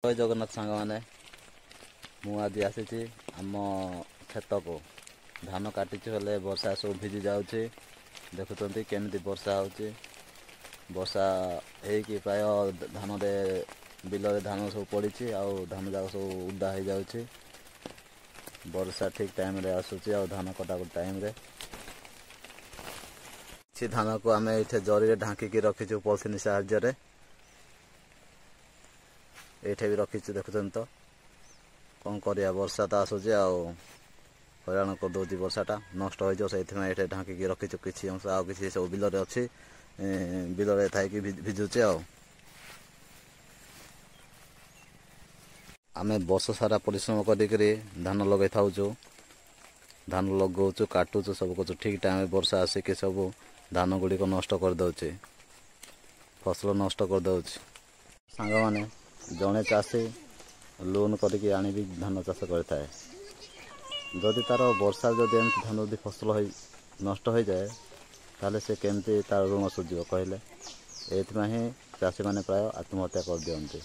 जय जगन्नाथ सांग मैंने मुझे आसी आम खेत को धान काटी हेल्ले वर्षा सब भिजी जाऊँगी देखुं केमी वर्षा हो वर्षा हो प्राय धान बिल धान सब पड़ी आउ धान जाक सब उदा हो जाऊँगी वर्षा ठीक टाइम रे आसूची आ धान कटाकट टाइम रे धान को आम ये जरी ढांकी रखीचु पॉलिथिन साहाय्य ये भी रखीचु देखुं तो कौन करिया वर्षा तो आसूची हैरान कर दौर वर्षाटा नष्ट हो ये ढांकी रखीचु किसी अंश आ कि सब बिल अच्छी बिल थी भिजुचे आम वर्ष सारा परिश्रम करी धान लगे थाउचु धान लगौचु काटुचु सब कुछ ठीक टाइम वर्षा आसिक सब धान गुड़िक नष्ट कर दौचे फसल नष्ट कर दौचे सांग माने जड़े चाषी लोन करके आनी भी धान चाष करता है जदि तार वर्षा जदि एमती धान जदि फसल नष्ट हो जाए ताले से केमती तार ऋण सुझिब कहले एथि चाषी मैंने प्राय आत्महत्या कर दियंती।